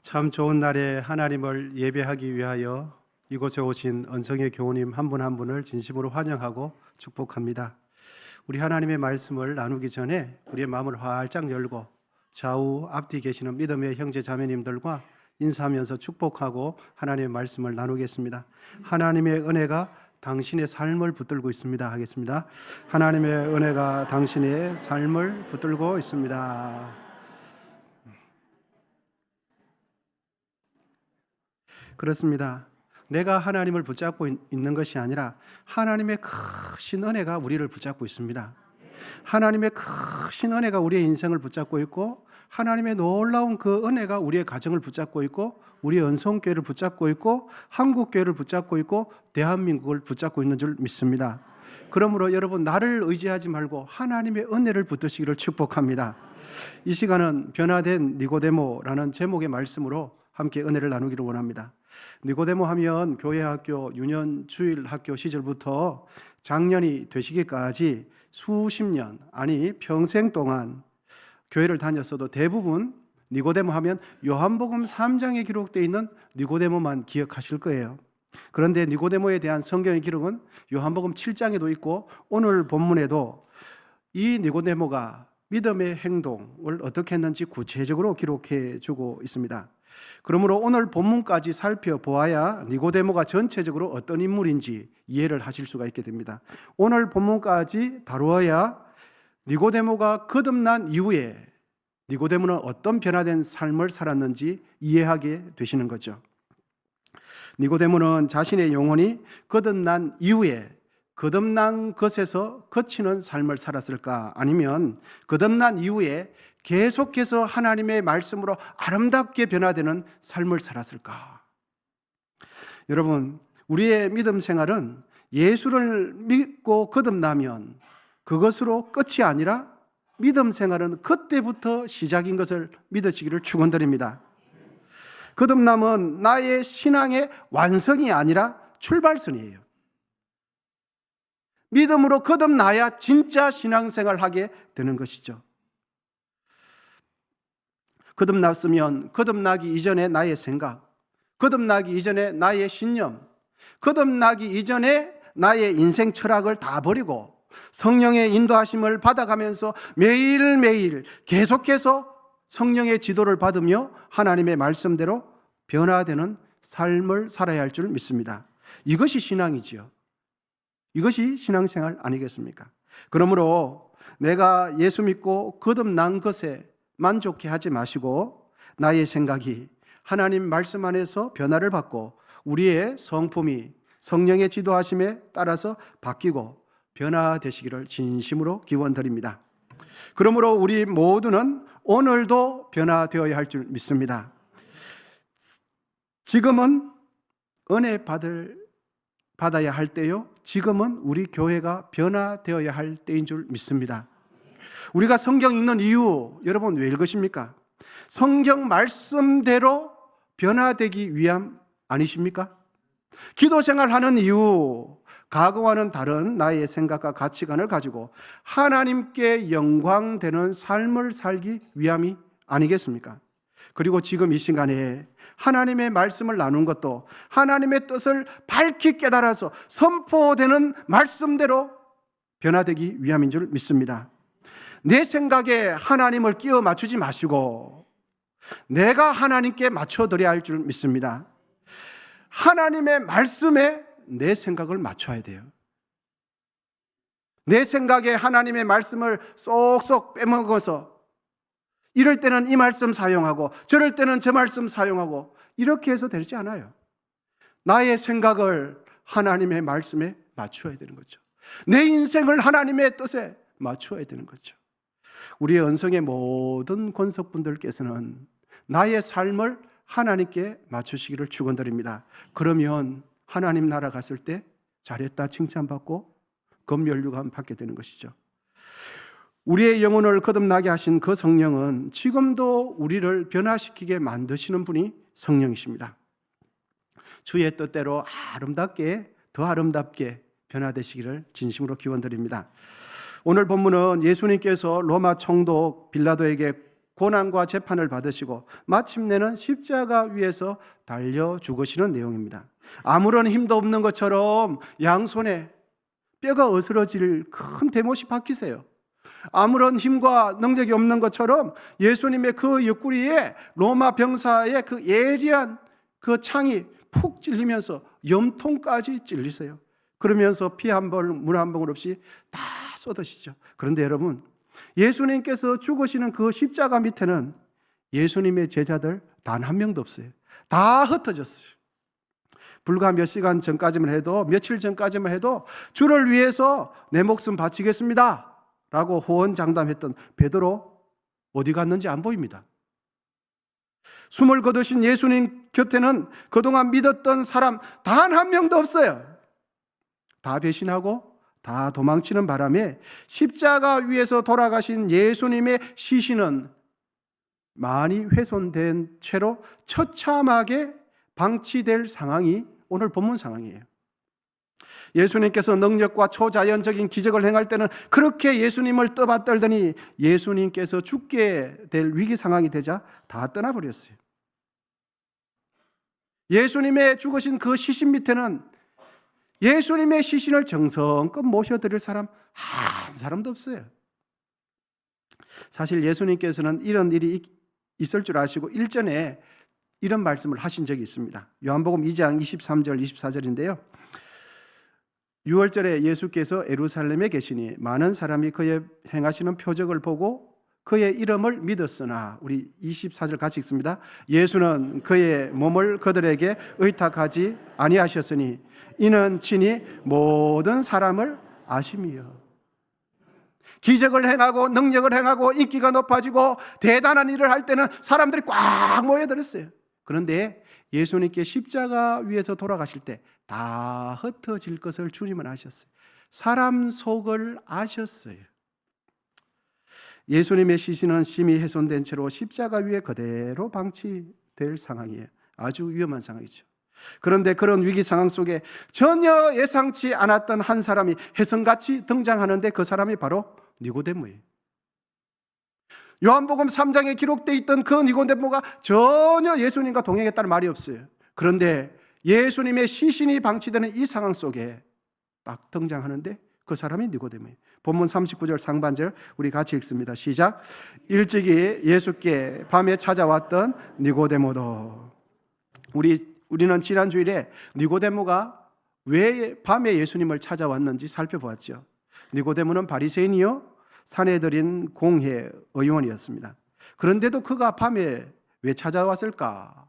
참 좋은 날에 하나님을 예배하기 위하여 이곳에 오신 언성의 교우님 한 분 한 분을 진심으로 환영하고 축복합니다. 우리 하나님의 말씀을 나누기 전에 우리의 마음을 활짝 열고 좌우 앞뒤 계시는 믿음의 형제 자매님들과 인사하면서 축복하고 하나님의 말씀을 나누겠습니다. 하나님의 은혜가 당신의 삶을 붙들고 있습니다. 하겠습니다. 하나님의 은혜가 당신의 삶을 붙들고 있습니다. 그렇습니다. 내가 하나님을 붙잡고 있는 것이 아니라 하나님의 크신 은혜가 우리를 붙잡고 있습니다. 하나님의 크신 은혜가 우리의 인생을 붙잡고 있고, 하나님의 놀라운 그 은혜가 우리의 가정을 붙잡고 있고, 우리의 언성교회를 붙잡고 있고, 한국교회를 붙잡고 있고, 대한민국을 붙잡고 있는 줄 믿습니다. 그러므로 여러분, 나를 의지하지 말고 하나님의 은혜를 붙드시기를 축복합니다. 이 시간은 변화된 니고데모라는 제목의 말씀으로 함께 은혜를 나누기를 원합니다. 니고데모 하면 교회학교, 유년 주일학교 시절부터 장년이 되시기까지 수십 년, 아니 평생 동안 교회를 다녔어도 대부분 니고데모 하면 요한복음 3장에 기록되어 있는 니고데모만 기억하실 거예요. 그런데 니고데모에 대한 성경의 기록은 요한복음 7장에도 있고, 오늘 본문에도 이 니고데모가 믿음의 행동을 어떻게 했는지 구체적으로 기록해 주고 있습니다. 그러므로 오늘 본문까지 살펴보아야 니고데모가 전체적으로 어떤 인물인지 이해를 하실 수가 있게 됩니다. 오늘 본문까지 다루어야 니고데모가 거듭난 이후에 니고데모는 어떤 변화된 삶을 살았는지 이해하게 되시는 거죠. 니고데모는 자신의 영혼이 거듭난 이후에 거듭난 것에서 거치는 삶을 살았을까? 아니면 거듭난 이후에 계속해서 하나님의 말씀으로 아름답게 변화되는 삶을 살았을까? 여러분, 우리의 믿음 생활은 예수를 믿고 거듭나면 그것으로 끝이 아니라 믿음 생활은 그때부터 시작인 것을 믿으시기를 축원드립니다. 거듭남은 나의 신앙의 완성이 아니라 출발선이에요. 믿음으로 거듭나야 진짜 신앙생활을 하게 되는 것이죠. 거듭났으면 거듭나기 이전에 나의 생각, 거듭나기 이전에 나의 신념, 거듭나기 이전에 나의 인생 철학을 다 버리고 성령의 인도하심을 받아가면서 매일매일 계속해서 성령의 지도를 받으며 하나님의 말씀대로 변화되는 삶을 살아야 할 줄 믿습니다. 이것이 신앙이지요. 이것이 신앙생활 아니겠습니까? 그러므로 내가 예수 믿고 거듭난 것에 만족해 하지 마시고 나의 생각이 하나님 말씀 안에서 변화를 받고 우리의 성품이 성령의 지도하심에 따라서 바뀌고 변화되시기를 진심으로 기원드립니다. 그러므로 우리 모두는 오늘도 변화되어야 할 줄 믿습니다. 지금은 은혜 받아야 할 때요, 지금은 우리 교회가 변화되어야 할 때인 줄 믿습니다. 우리가 성경 읽는 이유, 여러분 왜 읽으십니까? 성경 말씀대로 변화되기 위함 아니십니까? 기도 생활하는 이유, 과거와는 다른 나의 생각과 가치관을 가지고 하나님께 영광되는 삶을 살기 위함이 아니겠습니까? 그리고 지금 이 시간에 하나님의 말씀을 나눈 것도 하나님의 뜻을 밝히 깨달아서 선포되는 말씀대로 변화되기 위함인 줄 믿습니다. 내 생각에 하나님을 끼워 맞추지 마시고 내가 하나님께 맞춰드려야 할 줄 믿습니다. 하나님의 말씀에 내 생각을 맞춰야 돼요. 내 생각에 하나님의 말씀을 쏙쏙 빼먹어서 이럴 때는 이 말씀 사용하고 저럴 때는 저 말씀 사용하고 이렇게 해서 되지 않아요. 나의 생각을 하나님의 말씀에 맞춰야 되는 거죠. 내 인생을 하나님의 뜻에 맞춰야 되는 거죠. 우리의 언성의 모든 권속분들께서는 나의 삶을 하나님께 맞추시기를 축원드립니다. 그러면 하나님 나라 갔을 때 잘했다 칭찬받고 검열유감 받게 되는 것이죠. 우리의 영혼을 거듭나게 하신 그 성령은 지금도 우리를 변화시키게 만드시는 분이 성령이십니다. 주의 뜻대로 아름답게, 더 아름답게 변화되시기를 진심으로 기원드립니다. 오늘 본문은 예수님께서 로마 총독 빌라도에게 고난과 재판을 받으시고 마침내는 십자가 위에서 달려 죽으시는 내용입니다. 아무런 힘도 없는 것처럼 양손에 뼈가 어스러질 큰 대못이 박히세요. 아무런 힘과 능력이 없는 것처럼 예수님의 그 옆구리에 로마 병사의 그 예리한 그 창이 푹 찔리면서 염통까지 찔리세요. 그러면서 피 한 번, 물 한 방울 없이 다 쏟으시죠. 그런데 여러분, 예수님께서 죽으시는 그 십자가 밑에는 예수님의 제자들 단 한 명도 없어요. 다 흩어졌어요. 불과 몇 시간 전까지만 해도, 며칠 전까지만 해도 주를 위해서 내 목숨 바치겠습니다 라고 호언장담했던 베드로 어디 갔는지 안 보입니다. 숨을 거두신 예수님 곁에는 그동안 믿었던 사람 단 한 명도 없어요. 다 배신하고 다 도망치는 바람에 십자가 위에서 돌아가신 예수님의 시신은 많이 훼손된 채로 처참하게 방치될 상황이 오늘 본문 상황이에요. 예수님께서 능력과 초자연적인 기적을 행할 때는 그렇게 예수님을 떠받들더니 예수님께서 죽게 될 위기 상황이 되자 다 떠나버렸어요. 예수님의 죽으신 그 시신 밑에는 예수님의 시신을 정성껏 모셔드릴 사람 한 사람도 없어요. 사실 예수님께서는 이런 일이 있을 줄 아시고 일전에 이런 말씀을 하신 적이 있습니다. 요한복음 2장 23절 24절인데요. 6월절에 예수께서 예루살렘에 계시니 많은 사람이 그의 행하시는 표적을 보고 그의 이름을 믿었으나, 우리 24절 같이 읽습니다. 예수는 그의 몸을 그들에게 의탁하지 아니하셨으니 이는 친히 모든 사람을 아심이요. 기적을 행하고 능력을 행하고 인기가 높아지고 대단한 일을 할 때는 사람들이 꽉 모여들었어요. 그런데 예수님께 십자가 위에서 돌아가실 때 다 흩어질 것을 주님은 아셨어요. 사람 속을 아셨어요. 예수님의 시신은 심히 훼손된 채로 십자가 위에 그대로 방치될 상황이에요. 아주 위험한 상황이죠. 그런데 그런 위기 상황 속에 전혀 예상치 않았던 한 사람이 혜성같이 등장하는데 그 사람이 바로 니고데모예요. 요한복음 3장에 기록되어 있던 그 니고데모가 전혀 예수님과 동행했다는 말이 없어요. 그런데 예수님의 시신이 방치되는 이 상황 속에 딱 등장하는데 그 사람이 니고데모예요. 본문 39절 상반절 우리 같이 읽습니다. 시작. 일찍이 예수께 밤에 찾아왔던 니고데모도. 우리는 지난 주일에 니고데모가 왜 밤에 예수님을 찾아왔는지 살펴보았죠. 니고데모는 바리새인이요 사내들인 공회 의원이었습니다. 그런데도 그가 밤에 왜 찾아왔을까?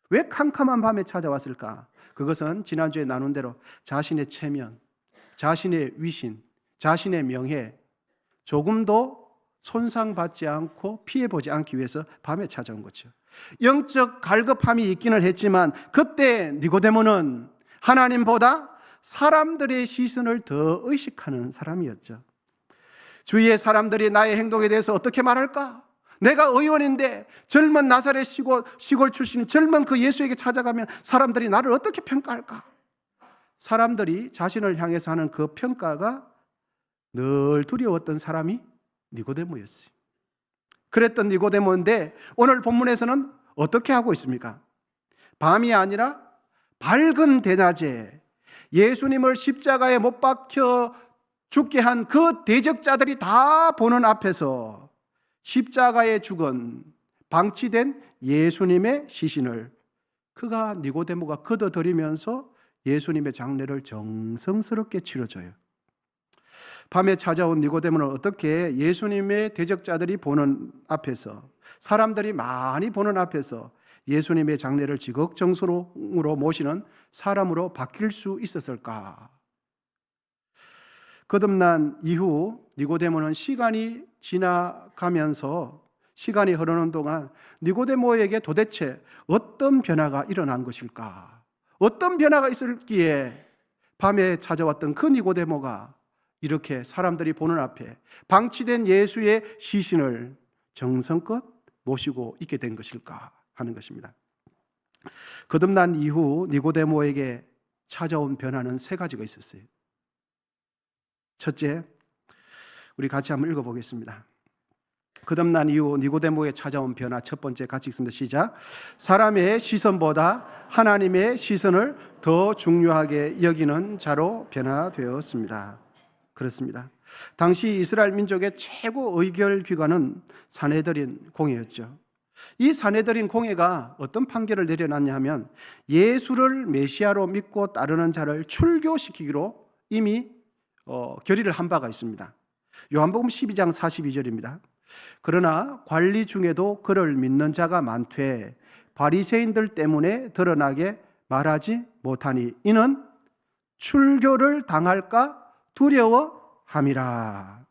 왜 캄캄한 밤에 찾아왔을까? 그것은 지난주에 나눈 대로 자신의 체면, 자신의 위신, 자신의 명예 조금도 손상받지 않고 피해보지 않기 위해서 밤에 찾아온 거죠. 영적 갈급함이 있기는 했지만 그때 니고데모는 하나님보다 사람들의 시선을 더 의식하는 사람이었죠. 주위의 사람들이 나의 행동에 대해서 어떻게 말할까? 내가 의원인데 젊은 나사렛 시골 출신 젊은 그 예수에게 찾아가면 사람들이 나를 어떻게 평가할까? 사람들이 자신을 향해서 하는 그 평가가 늘 두려웠던 사람이 니고데모였어요. 그랬던 니고데모인데 오늘 본문에서는 어떻게 하고 있습니까? 밤이 아니라 밝은 대낮에 예수님을 십자가에 못 박혀 죽게 한 그 대적자들이 다 보는 앞에서 십자가에 죽은 방치된 예수님의 시신을 그가 니고데모가 걷어들이면서 예수님의 장례를 정성스럽게 치러줘요. 밤에 찾아온 니고데모는 어떻게 예수님의 대적자들이 보는 앞에서, 사람들이 많이 보는 앞에서 예수님의 장례를 지극정성으로 모시는 사람으로 바뀔 수 있었을까? 거듭난 이후 니고데모는 시간이 지나가면서 시간이 흐르는 동안 니고데모에게 도대체 어떤 변화가 일어난 것일까? 어떤 변화가 있었기에 밤에 찾아왔던 그 니고데모가 이렇게 사람들이 보는 앞에 방치된 예수의 시신을 정성껏 모시고 있게 된 것일까 하는 것입니다. 거듭난 이후 니고데모에게 찾아온 변화는 세 가지가 있었어요. 첫째, 우리 같이 한번 읽어보겠습니다. 거듭난 이후 니고데모에 찾아온 변화 첫 번째 같이 읽습니다. 시작. 사람의 시선보다 하나님의 시선을 더 중요하게 여기는 자로 변화되었습니다. 그렇습니다. 당시 이스라엘 민족의 최고 의결 기관은 산헤드린 공회였죠. 이 산헤드린 공회가 어떤 판결을 내려놨냐 하면 예수를 메시아로 믿고 따르는 자를 출교시키기로 이미 결의를 한 바가 있습니다. 요한복음 12장 42절입니다. 그러나 관리 중에도 그를 믿는 자가 많되 바리새인들 때문에 드러나게 말하지 못하니 이는 출교를 당할까 두려워함이라.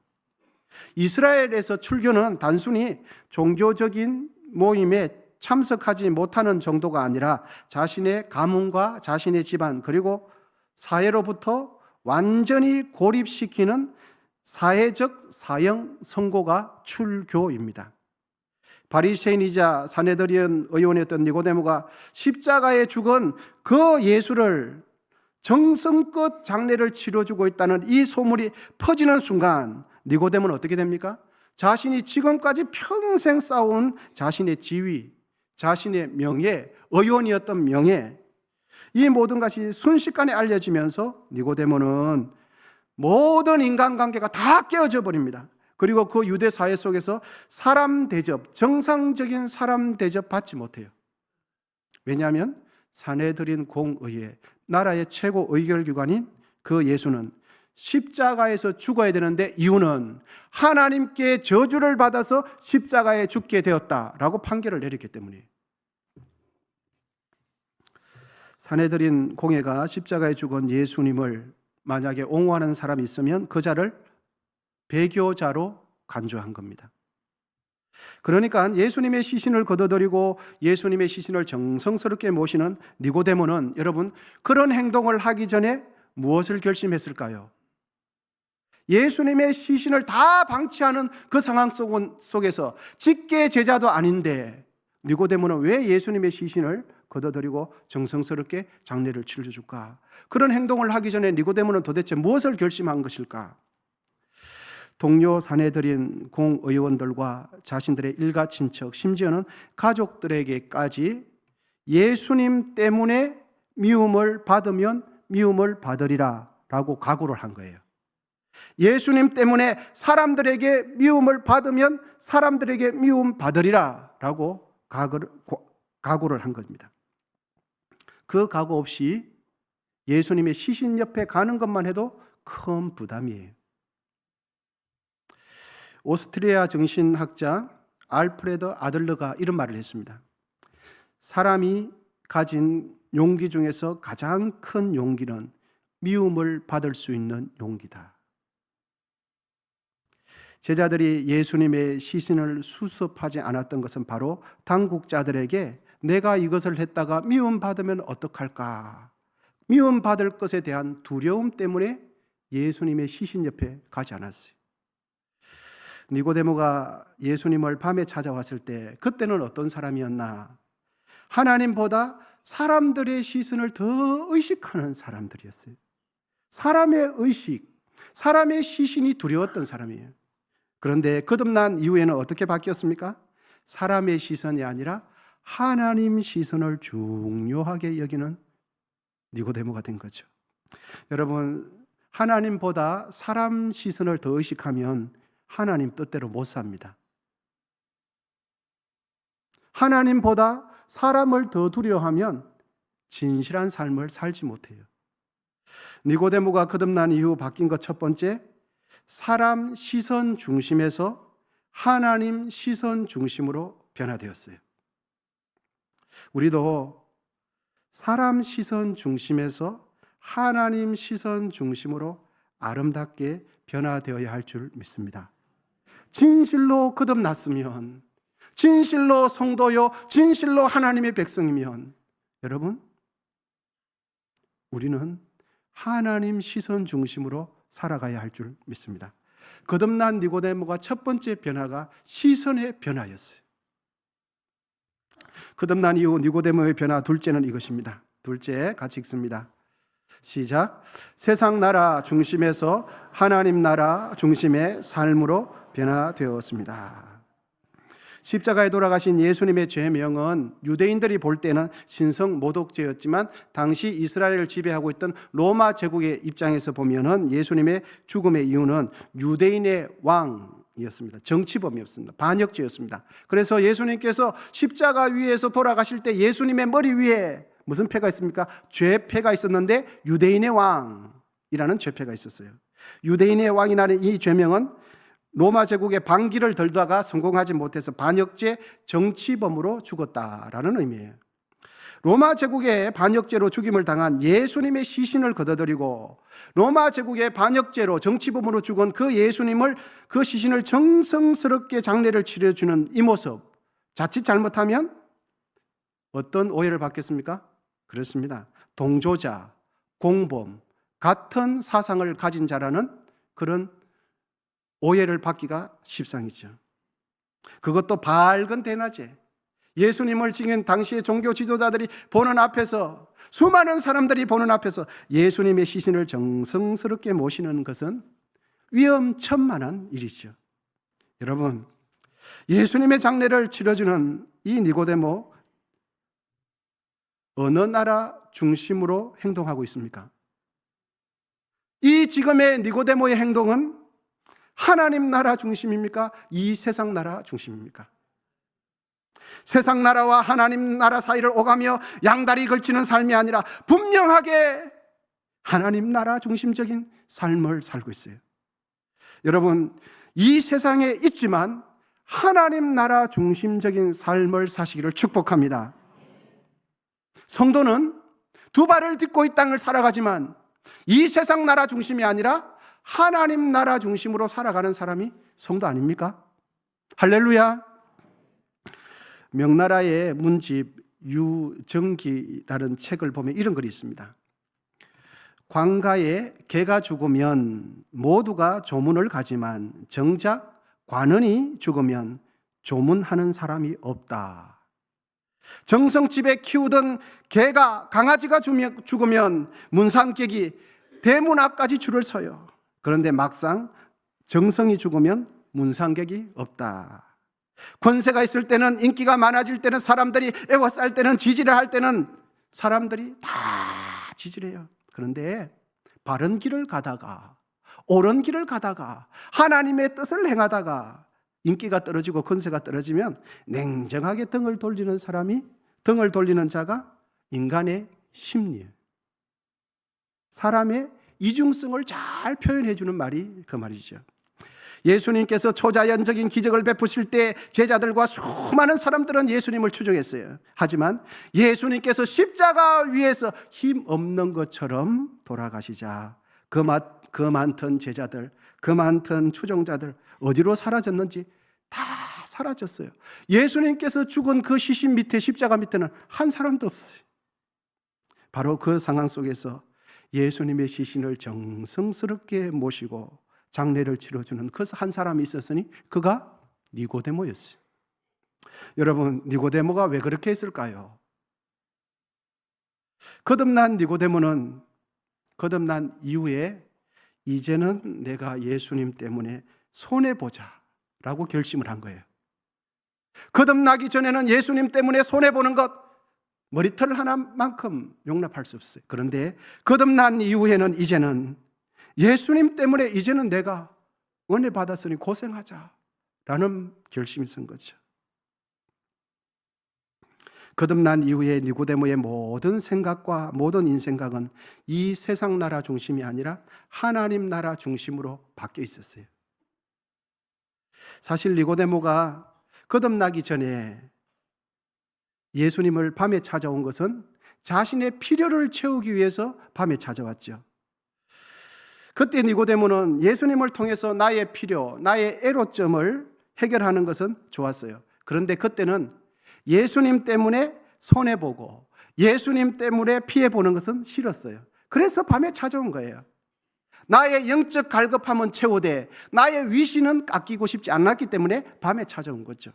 이스라엘에서 출교는 단순히 종교적인 모임에 참석하지 못하는 정도가 아니라 자신의 가문과 자신의 집안 그리고 사회로부터 완전히 고립시키는 사회적 사형 선고가 출교입니다. 바리새인이자 산헤드린 의원이었던 니고데모가 십자가에 죽은 그 예수를 정성껏 장례를 치러주고 있다는 이 소문이 퍼지는 순간 니고데모는 어떻게 됩니까? 자신이 지금까지 평생 쌓아온 자신의 지위, 자신의 명예, 의원이었던 명예, 이 모든 것이 순식간에 알려지면서 니고데모는 모든 인간관계가 다 깨어져 버립니다. 그리고 그 유대 사회 속에서 사람 대접, 정상적인 사람 대접 받지 못해요. 왜냐하면 산헤드린 공의회, 나라의 최고 의결기관인 그 예수는 십자가에서 죽어야 되는데 이유는 하나님께 저주를 받아서 십자가에 죽게 되었다라고 판결을 내렸기 때문이에요. 산헤드린 공회가 십자가에 죽은 예수님을 만약에 옹호하는 사람이 있으면 그 자를 배교자로 간주한 겁니다. 그러니까 예수님의 시신을 걷어들이고 예수님의 시신을 정성스럽게 모시는 니고데모는 여러분 그런 행동을 하기 전에 무엇을 결심했을까요? 예수님의 시신을 다 방치하는 그 상황 속에서 직계 제자도 아닌데 니고데모는 왜 예수님의 시신을 걷어들이고 정성스럽게 장례를 치러줄까? 그런 행동을 하기 전에 니고데모는 도대체 무엇을 결심한 것일까? 동료 산헤드린 공의원들과 자신들의 일가 친척, 심지어는 가족들에게까지 예수님 때문에 미움을 받으면 미움을 받으리라 라고 각오를 한 거예요. 예수님 때문에 사람들에게 미움을 받으면 사람들에게 미움 받으리라 라고 각오를 한 겁니다. 그 각오 없이 예수님의 시신 옆에 가는 것만 해도 큰 부담이에요. 오스트리아 정신학자 알프레드 아들러가 이런 말을 했습니다. 사람이 가진 용기 중에서 가장 큰 용기는 미움을 받을 수 있는 용기다. 제자들이 예수님의 시신을 수습하지 않았던 것은 바로 당국자들에게 내가 이것을 했다가 미움받으면 어떡할까? 미움받을 것에 대한 두려움 때문에 예수님의 시신 옆에 가지 않았어요. 니고데모가 예수님을 밤에 찾아왔을 때 그때는 어떤 사람이었나? 하나님보다 사람들의 시선을 더 의식하는 사람들이었어요. 사람의 의식, 사람의 시신이 두려웠던 사람이에요. 그런데 거듭난 이후에는 어떻게 바뀌었습니까? 사람의 시선이 아니라 하나님 시선을 중요하게 여기는 니고데모가 된 거죠. 여러분, 하나님보다 사람 시선을 더 의식하면 하나님 뜻대로 못 삽니다. 하나님보다 사람을 더 두려워하면 진실한 삶을 살지 못해요. 니고데모가 거듭난 이후 바뀐 것 첫 번째, 사람 시선 중심에서 하나님 시선 중심으로 변화되었어요. 우리도 사람 시선 중심에서 하나님 시선 중심으로 아름답게 변화되어야 할 줄 믿습니다. 진실로 거듭났으면, 진실로 성도요, 진실로 하나님의 백성이면 여러분, 우리는 하나님 시선 중심으로 살아가야 할 줄 믿습니다. 거듭난 니고데모가 첫 번째 변화가 시선의 변화였어요. 거듭난 이후 니고데모의 변화 둘째는 이것입니다. 둘째 같이 읽습니다. 시작. 세상 나라 중심에서 하나님 나라 중심의 삶으로 변화되었습니다. 십자가에 돌아가신 예수님의 죄명은 유대인들이 볼 때는 신성 모독죄였지만 당시 이스라엘을 지배하고 있던 로마 제국의 입장에서 보면은 예수님의 죽음의 이유는 유대인의 왕이었습니다. 정치범이었습니다. 반역죄였습니다. 그래서 예수님께서 십자가 위에서 돌아가실 때 예수님의 머리 위에 무슨 패가 있습니까? 죄패가 있었는데 유대인의 왕이라는 죄패가 있었어요. 유대인의 왕이라는 이 죄명은 로마 제국의 반기를 들다가 성공하지 못해서 반역죄 정치범으로 죽었다라는 의미예요. 로마 제국의 반역죄로 죽임을 당한 예수님의 시신을 걷어들이고 로마 제국의 반역죄로 정치범으로 죽은 그 예수님을, 그 시신을 정성스럽게 장례를 치러주는 이 모습, 자칫 잘못하면 어떤 오해를 받겠습니까? 그렇습니다. 동조자, 공범, 같은 사상을 가진 자라는 그런 오해를 받기가 십상이죠. 그것도 밝은 대낮에 예수님을 지닌 당시의 종교 지도자들이 보는 앞에서, 수많은 사람들이 보는 앞에서 예수님의 시신을 정성스럽게 모시는 것은 위험천만한 일이죠. 여러분, 예수님의 장례를 치러주는 이 니고데모, 어느 나라 중심으로 행동하고 있습니까? 이 지금의 니고데모의 행동은 하나님 나라 중심입니까? 이 세상 나라 중심입니까? 세상 나라와 하나님 나라 사이를 오가며 양다리 걸치는 삶이 아니라 분명하게 하나님 나라 중심적인 삶을 살고 있어요. 여러분, 이 세상에 있지만 하나님 나라 중심적인 삶을 사시기를 축복합니다. 성도는 두 발을 딛고 이 땅을 살아가지만 이 세상 나라 중심이 아니라 하나님 나라 중심으로 살아가는 사람이 성도 아닙니까? 할렐루야. 명나라의 문집 유정기라는 책을 보면 이런 글이 있습니다. 관가에 개가 죽으면 모두가 조문을 가지만 정작 관원이 죽으면 조문하는 사람이 없다. 정성집에 키우던 개가, 강아지가 죽으면 문상객이 대문 앞까지 줄을 서요. 그런데 막상 정성이 죽으면 문상객이 없다. 권세가 있을 때는, 인기가 많아질 때는, 사람들이 애워쌀 때는, 지지를 할 때는 사람들이 다 지지를 해요. 그런데 바른 길을 가다가, 옳은 길을 가다가, 하나님의 뜻을 행하다가 인기가 떨어지고 권세가 떨어지면 냉정하게 등을 돌리는 사람이, 등을 돌리는 자가 인간의 심리예요. 사람의 이중성을 잘 표현해 주는 말이 그 말이죠. 예수님께서 초자연적인 기적을 베푸실 때 제자들과 수많은 사람들은 예수님을 추종했어요. 하지만 예수님께서 십자가 위에서 힘없는 것처럼 돌아가시자 그 많던 제자들, 그 많던 추종자들 어디로 사라졌는지 다 사라졌어요. 예수님께서 죽은 그 시신 밑에, 십자가 밑에는 한 사람도 없어요. 바로 그 상황 속에서 예수님의 시신을 정성스럽게 모시고 장례를 치러주는 그 한 사람이 있었으니 그가 니고데모였어요. 여러분, 니고데모가 왜 그렇게 했을까요? 거듭난 니고데모는 거듭난 이후에 이제는 내가 예수님 때문에 손해보자라고 결심을 한 거예요. 거듭나기 전에는 예수님 때문에 손해보는 것, 머리털 하나만큼 용납할 수 없어요. 그런데 거듭난 이후에는 이제는 예수님 때문에 이제는 내가 은혜 받았으니 고생하자라는 결심이 선 거죠. 거듭난 이후에 니고데모의 모든 생각과 모든 인생각은 이 세상 나라 중심이 아니라 하나님 나라 중심으로 바뀌어 있었어요. 사실 니고데모가 거듭나기 전에 예수님을 밤에 찾아온 것은 자신의 필요를 채우기 위해서 밤에 찾아왔죠. 그때 니고데모는 예수님을 통해서 나의 필요, 나의 애로점을 해결하는 것은 좋았어요. 그런데 그때는 예수님 때문에 손해보고 예수님 때문에 피해보는 것은 싫었어요. 그래서 밤에 찾아온 거예요. 나의 영적 갈급함은 채우되 나의 위신은 깎이고 싶지 않았기 때문에 밤에 찾아온 거죠.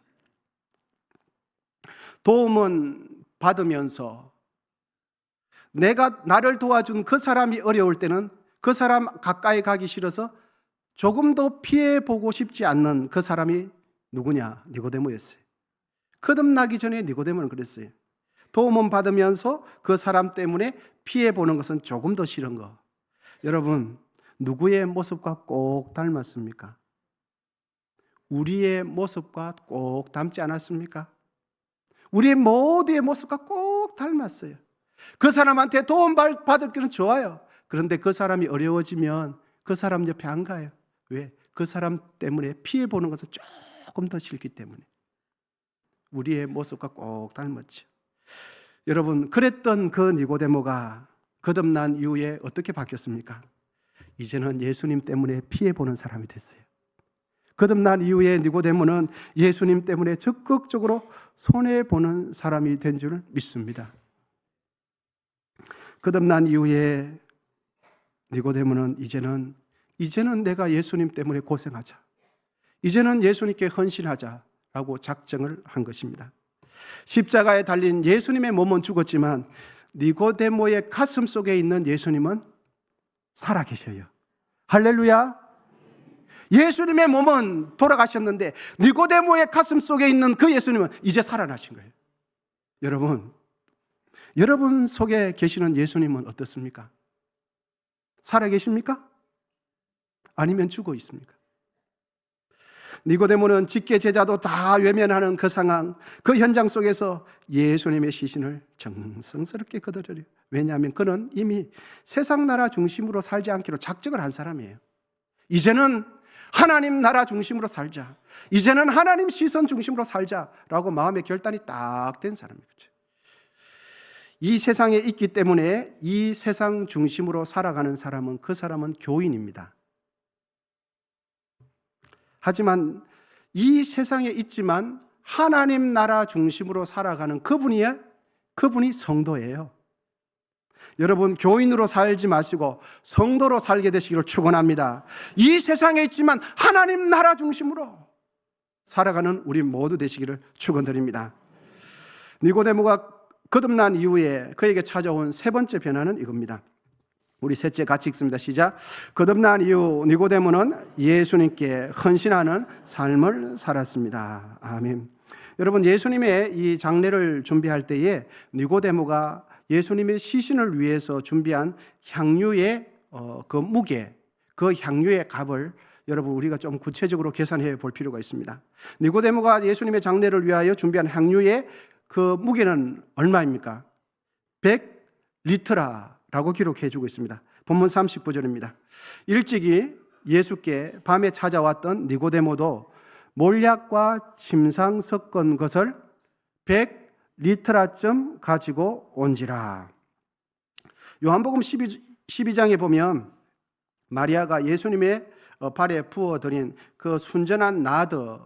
도움은 받으면서 내가 나를 도와준 그 사람이 어려울 때는 그 사람 가까이 가기 싫어서 조금도 피해보고 싶지 않는 그 사람이 누구냐? 니고데모였어요. 거듭나기 전에 니고데모는 그랬어요. 도움은 받으면서 그 사람 때문에 피해보는 것은 조금 더 싫은 거. 여러분, 누구의 모습과 꼭 닮았습니까? 우리의 모습과 꼭 닮지 않았습니까? 우리의 모두의 모습과 꼭 닮았어요. 그 사람한테 도움 받을 길은 좋아요. 그런데 그 사람이 어려워지면 그 사람 옆에 안 가요. 왜? 그 사람 때문에 피해보는 것은 조금 더 싫기 때문에. 우리의 모습과 꼭 닮았죠. 여러분, 그랬던 그 니고데모가 거듭난 이후에 어떻게 바뀌었습니까? 이제는 예수님 때문에 피해보는 사람이 됐어요. 거듭난 이후에 니고데모는 예수님 때문에 적극적으로 손해보는 사람이 된 줄 믿습니다. 거듭난 이후에 니고데모는 이제는 내가 예수님 때문에 고생하자. 이제는 예수님께 헌신하자라고 작정을 한 것입니다. 십자가에 달린 예수님의 몸은 죽었지만 니고데모의 가슴 속에 있는 예수님은 살아계셔요. 할렐루야. 예수님의 몸은 돌아가셨는데 니고데모의 가슴 속에 있는 그 예수님은 이제 살아나신 거예요. 여러분 속에 계시는 예수님은 어떻습니까? 살아계십니까? 아니면 죽어 있습니까? 니고데모는 직계 제자도 다 외면하는 그 상황, 그 현장 속에서 예수님의 시신을 정성스럽게 거두려요. 왜냐하면 그는 이미 세상 나라 중심으로 살지 않기로 작정을 한 사람이에요. 이제는 하나님 나라 중심으로 살자. 이제는 하나님 시선 중심으로 살자라고 마음의 결단이 딱 된 사람이죠. 이 세상에 있기 때문에 이 세상 중심으로 살아가는 사람은 그 사람은 교인입니다. 하지만 이 세상에 있지만 하나님 나라 중심으로 살아가는 그분이 성도예요. 여러분, 교인으로 살지 마시고 성도로 살게 되시기를 축원합니다. 이 세상에 있지만 하나님 나라 중심으로 살아가는 우리 모두 되시기를 축원드립니다. 니고데모가 거듭난 이후에 그에게 찾아온 세 번째 변화는 이겁니다. 우리 셋째 같이 읽습니다. 시작. 거듭난 이후 니고데모는 예수님께 헌신하는 삶을 살았습니다. 아멘. 여러분, 예수님의 이 장례를 준비할 때에 니고데모가 예수님의 시신을 위해서 준비한 향유의 그 무게, 그 향유의 값을 여러분 우리가 좀 구체적으로 계산해 볼 필요가 있습니다. 니고데모가 예수님의 장례를 위하여 준비한 향유의 그 무게는 얼마입니까? 100리터라고 기록해 주고 있습니다. 본문 39절입니다. 일찍이 예수께 밤에 찾아왔던 니고데모도 몰약과 침상 섞은 것을 100리터쯤 가지고 온지라. 요한복음 12장에 보면 마리아가 예수님의 발에 부어드린 그 순전한 나드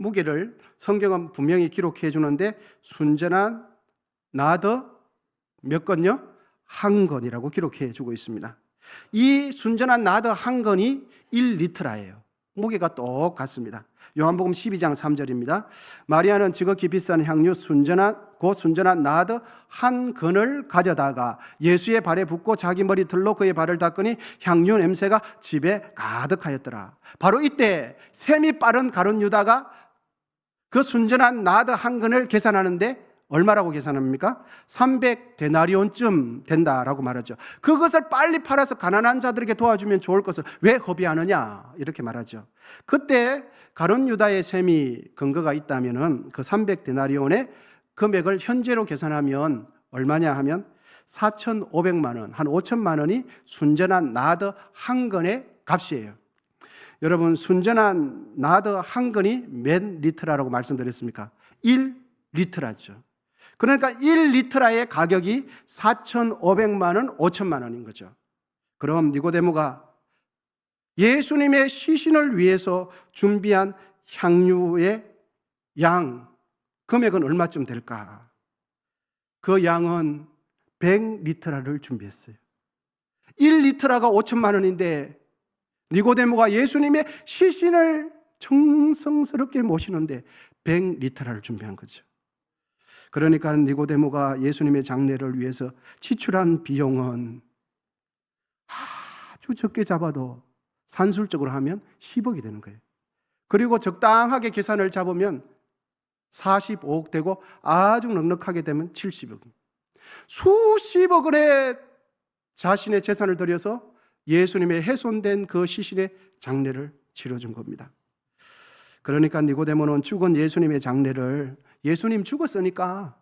무게를 성경은 분명히 기록해 주는데 순전한 나드 몇 건요? 한 건이라고 기록해 주고 있습니다. 이 순전한 나드 한 건이 1리터라예요. 무게가 똑같습니다. 요한복음 12장 3절입니다. 마리아는 지극히 비싼 향유 순전한 나드 한 건을 가져다가 예수의 발에 붓고 자기 머리털로 그의 발을 닦으니 향유 냄새가 집에 가득하였더라. 바로 이때 셈이 빠른 가룟 유다가 그 순전한 나드 한 건을 계산하는데 얼마라고 계산합니까? 300데나리온쯤 된다라고 말하죠. 그것을 빨리 팔아서 가난한 자들에게 도와주면 좋을 것을 왜 허비하느냐 이렇게 말하죠. 그때 가룟 유다의 셈이 근거가 있다면은 그 300데나리온의 금액을 현재로 계산하면 얼마냐 하면 4,500만 원, 한 5천만 원이 순전한 나드 한 건의 값이에요. 여러분, 순전한 나드 한 건이 몇 리터라고 말씀드렸습니까? 1리터라죠. 그러니까 1리터의 가격이 4,500만 원, 5천만 원인 거죠. 그럼 니고데모가 예수님의 시신을 위해서 준비한 향유의 양, 금액은 얼마쯤 될까? 그 양은 100리터를 준비했어요. 1리터가 5천만 원인데 니고데모가 예수님의 시신을 정성스럽게 모시는데 100리터를 준비한 거죠. 그러니까 니고데모가 예수님의 장례를 위해서 지출한 비용은 아주 적게 잡아도 산술적으로 하면 10억이 되는 거예요. 그리고 적당하게 계산을 잡으면 45억 되고 아주 넉넉하게 되면 70억. 수십억 원의 자신의 재산을 들여서 예수님의 훼손된 그 시신의 장례를 치러준 겁니다. 그러니까 니고데모는 죽은 예수님의 장례를 예수님 죽었으니까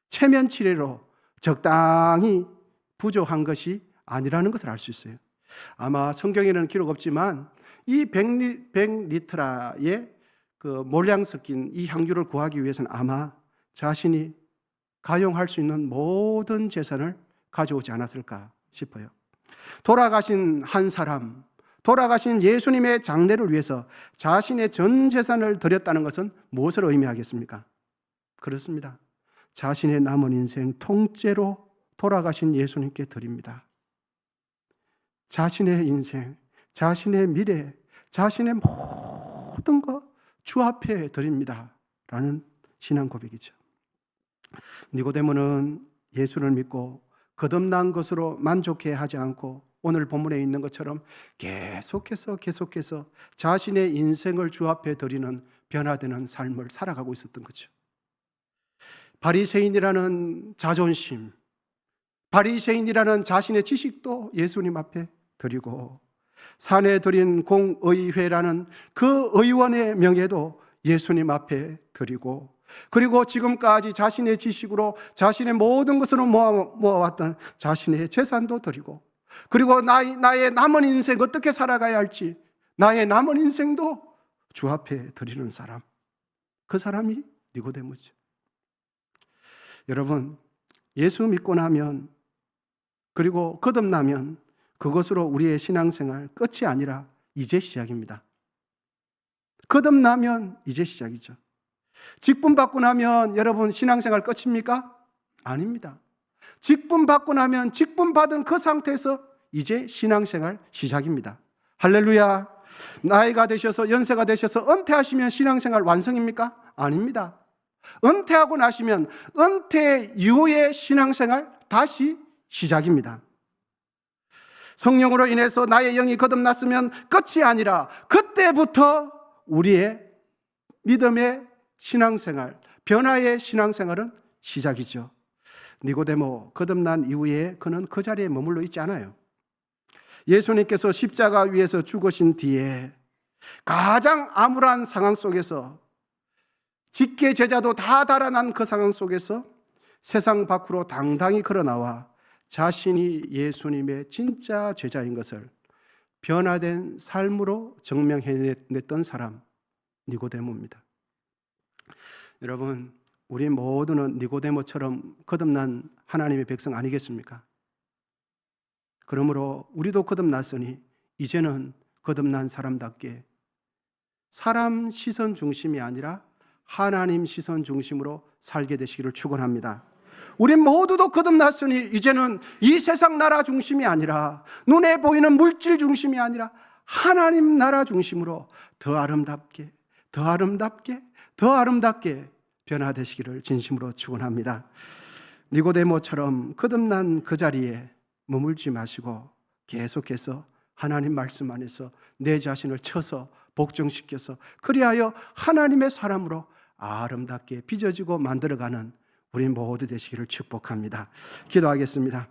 체면 치레로 적당히 부조한 것이 아니라는 것을 알 수 있어요. 아마 성경에는 기록 없지만 이 100리터라의 그 몰량 섞인 이 향유를 구하기 위해서는 아마 자신이 가용할 수 있는 모든 재산을 가져오지 않았을까 싶어요. 돌아가신 한 사람, 돌아가신 예수님의 장례를 위해서 자신의 전 재산을 드렸다는 것은 무엇을 의미하겠습니까? 그렇습니다. 자신의 남은 인생 통째로 돌아가신 예수님께 드립니다. 자신의 인생, 자신의 미래, 자신의 모든 것 주 앞에 드립니다 라는 신앙 고백이죠. 니고데모는 예수를 믿고 거듭난 것으로 만족해 하지 않고 오늘 본문에 있는 것처럼 계속해서 자신의 인생을 주 앞에 드리는 변화되는 삶을 살아가고 있었던 거죠. 바리새인이라는 자존심, 바리새인이라는 자신의 지식도 예수님 앞에 드리고 산에 드린 공의회라는 그 의원의 명예도 예수님 앞에 드리고 그리고 지금까지 자신의 지식으로 자신의 모든 것으로 모아왔던 자신의 재산도 드리고 그리고 나의 남은 인생 어떻게 살아가야 할지 나의 남은 인생도 주 앞에 드리는 사람, 그 사람이 니고데모죠. 여러분, 예수 믿고 나면 그리고 거듭나면 그것으로 우리의 신앙생활 끝이 아니라 이제 시작입니다. 거듭나면 이제 시작이죠. 직분 받고 나면 여러분 신앙생활 끝입니까? 아닙니다. 직분 받고 나면 직분 받은 그 상태에서 이제 신앙생활 시작입니다. 할렐루야. 나이가 되셔서 연세가 되셔서 은퇴하시면 신앙생활 완성입니까? 아닙니다. 은퇴하고 나시면 은퇴 이후의 신앙생활 다시 시작입니다. 성령으로 인해서 나의 영이 거듭났으면 끝이 아니라 그때부터 우리의 믿음의 신앙생활, 변화의 신앙생활은 시작이죠. 니고데모 거듭난 이후에 그는 그 자리에 머물러 있지 않아요. 예수님께서 십자가 위에서 죽으신 뒤에 가장 암울한 상황 속에서 직계 제자도 다 달아난 그 상황 속에서 세상 밖으로 당당히 걸어나와 자신이 예수님의 진짜 제자인 것을 변화된 삶으로 증명해냈던 사람, 니고데모입니다. 여러분, 우리 모두는 니고데모처럼 거듭난 하나님의 백성 아니겠습니까? 그러므로 우리도 거듭났으니 이제는 거듭난 사람답게 사람 시선 중심이 아니라 하나님 시선 중심으로 살게 되시기를 축원합니다. 우리 모두도 거듭났으니 이제는 이 세상 나라 중심이 아니라 눈에 보이는 물질 중심이 아니라 하나님 나라 중심으로 더 아름답게 변화되시기를 진심으로 축원합니다. 니고데모처럼 거듭난 그 자리에 머물지 마시고 계속해서 하나님 말씀 안에서 내 자신을 쳐서 복종시켜서 그리하여 하나님의 사람으로 아름답게 빚어지고 만들어가는 우리 모두 되시기를 축복합니다. 기도하겠습니다.